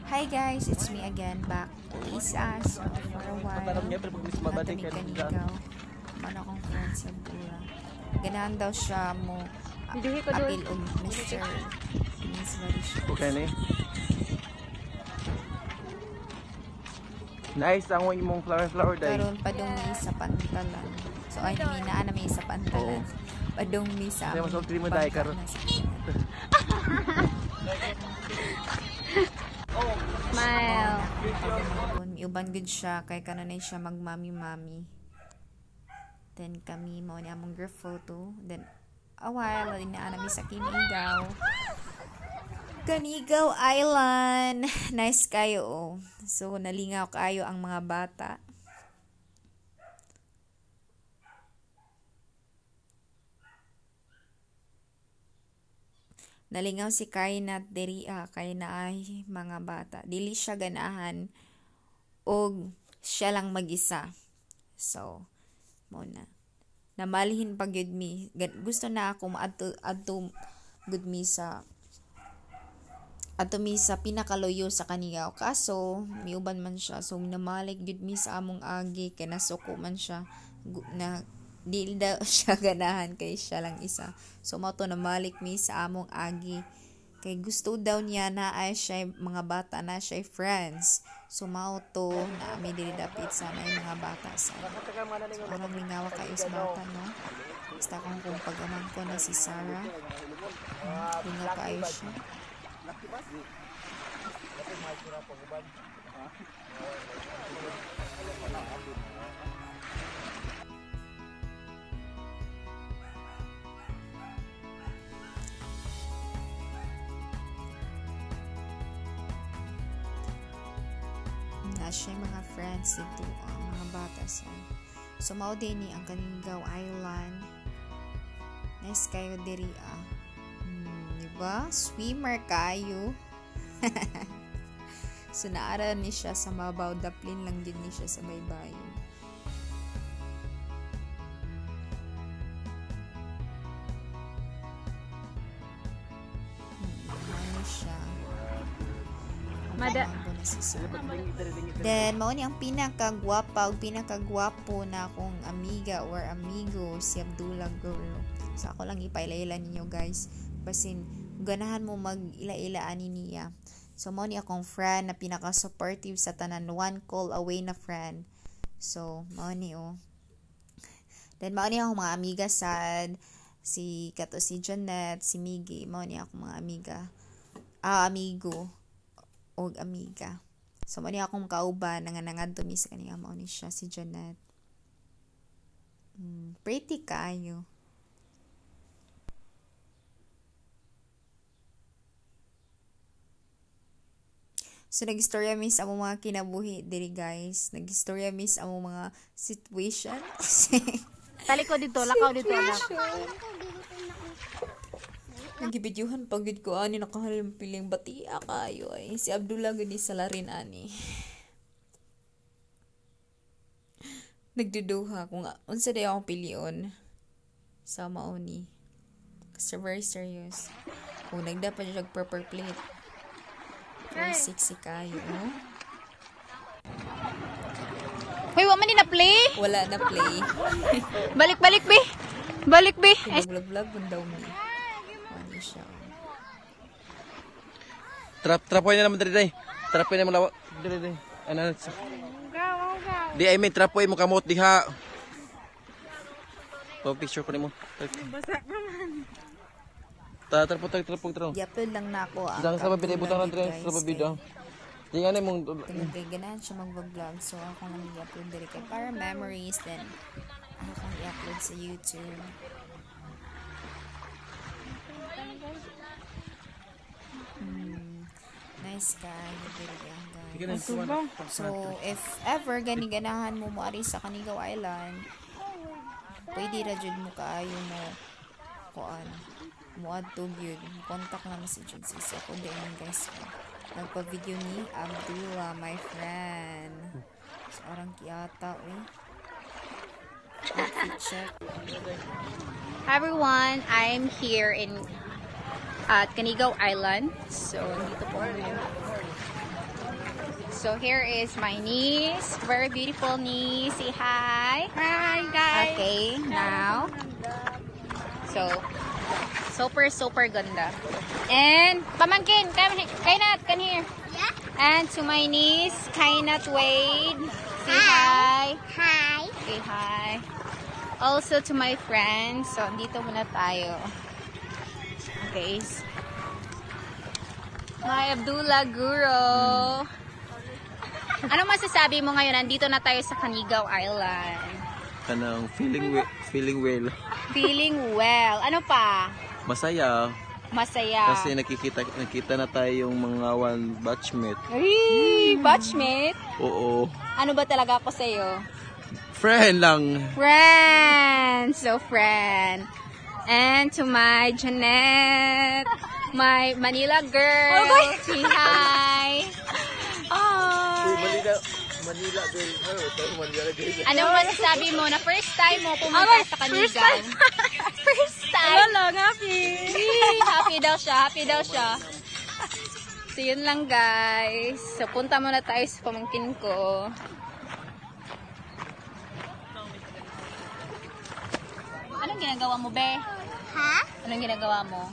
Hi guys, it's me again, back to Lisa. So for a while, natamig kanigaw. Mana akong friends sa Bula. Ganahan daw siya mo apil og Mr. Miss Marisha. Okay ni. Nice ang imong flower day. Karon padung sa pantalan. So ay mina na may sa pantalan. Padung mi sa. Sa mo mo day karon. Smile. Miuban gud siya kay kananay siya magmami-mami. Then kami mo ni among group photo. Then a while na mi sa Kanigaw Island. Nice kayo oh. So nalingaw kayo ang mga bata. Nalingaw si Kainat diri kay naay mga bata. Dili siya ganahan og siya lang mag-isa. So, muna. Namalhin pag yun mi. Gusto na ako adto good mi sa pinakaloyo sa kanigaw. Kaso, miuban man siya. So, namalik good mi sa among agi. Kaya nasuko man siya na di daw siya ganahan kay siya lang isa. So mao to namalik mi sa among agi kay gusto daw niya na ay siya mga bata na siya friends. So mao to na ami dili dapit sa may mga bata sa. So parang lingawa kayo sa bata no. Basta kung pag-amang ko na si Sarah. Lingaw kayo siya. Na siya mga friends dito mga bata sa. So mao din ni ang Kanigaw Island. Nice kayo diri diba? Swimmer kayo. So naara ni siya sa mabaw, daplin lang din ni siya sa baybayon. Ano siya? Then, mao ni ang pinakagwapa o pinakagwapo na akong amiga or amigo, si Abdullah Guro. So, ako lang ipailaila ninyo guys. Basin, ganahan mo mag-ila-ilaan niya. So, mao ni akong friend na pinaka-supportive sa tanan. One call away na friend. So, mao ni Then, mao ni akong mga amiga sad. Si Janet, si Miggy. Mao ni akong mga amiga. Amigo. Og amiga. So, mao ni akong kauban nga nangadto mi sa kaniya mao ni siya si Janet. Pretty kayo. So, nag-istorya miss ang mga kinabuhi diri guys. Nag-istorya miss ang mga situation. Taliko dito, lakaw dito. Nagibidyuhan pagid ko ani nakahalimpiling batia kayo ay si Abdullah gani sa larin ani. Nagduduha kung unsa day akong pilion sa mauni. Kasi very serious. Kung nagdapat siya proper plate. Very sexy kayo. Hoy, wa man ni na play? Wala na play. Balik be. Balik be. Vlog kung daw mi. Ano siya. Trapoy na naman diri. Trapoy na mo lawa diri. Ano? Di ay may trapoy mo kamot diha. Picture ko nimo. Basa naman. Trapong. I-upload lang na ako. Diyan sa babida ibutang lang diri sa babida. Di nga mong ganahan siya mag-vlog. So ako lang i-upload diri kay para memories then ako kang i-upload sa YouTube. Nice guy. Guys. So, if ever ganahan mo ari sa Kanigaw Island, pwede ra jud mo kaayo mo kuan mo adto gyud contact na si jud sa ko din guys. Nagpa-video ni Abdullah, my friend. So, arang kiyata check. Hi everyone, I'm here in at Kanigaw Island. So, dito po kami. So here is my niece. Very beautiful niece. Say hi. Hi, guys. Okay, now. So, super ganda. And, pamangkin, Kainat, come here. Yeah? And to my niece, Kainat Wade. Say hi. Hi. Say hi. Also to my friends. So, dito muna tayo. Okay. My Abdullah Guro. Ano masasabi mo ngayon? Nandito na tayo sa Canigao Island. Kanang feeling well. Feeling well. Ano pa? Masaya. Masaya. Kasi nakita na tayo yung mga batchmate. Ay, batchmate? Oo. Ano ba talaga ako sa'yo? Friend lang. Friend! So, friend. And to my Janet, my Manila girl. Say hi. Oh. Manila girl. Manila girl. Anong masasabi mo na first time mo pumunta sa Canigao? First time? Wala, happy. Happy daw siya. So, yun lang guys. So, punta muna tayo sa pamangkin ko. Anong ginagawa mo, be? Ha? Anong ginagawa mo?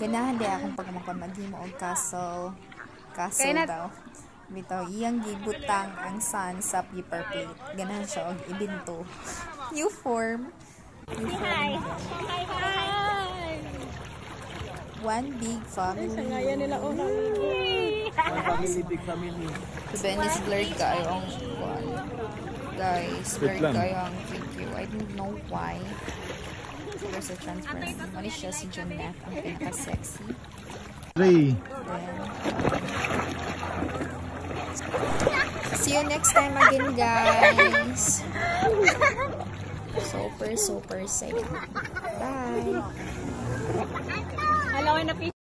Ganahan di akong pagmakamagi mo og castle. Castle Kaya daw. Bitaw, iyang gibutang ang sun sa paper plate. Ganahan siya og ibinto. New form. Hi. One big family. Ngayon nila unang Family, big family. To Venice, blurred kayo ang guys, blurred kayo ang video. I don't know why. There's a transfer. Mali siya si Jeanette, ang pinaka-sexy. Three. See you next time again, guys. Super safe. Bye. Alawin na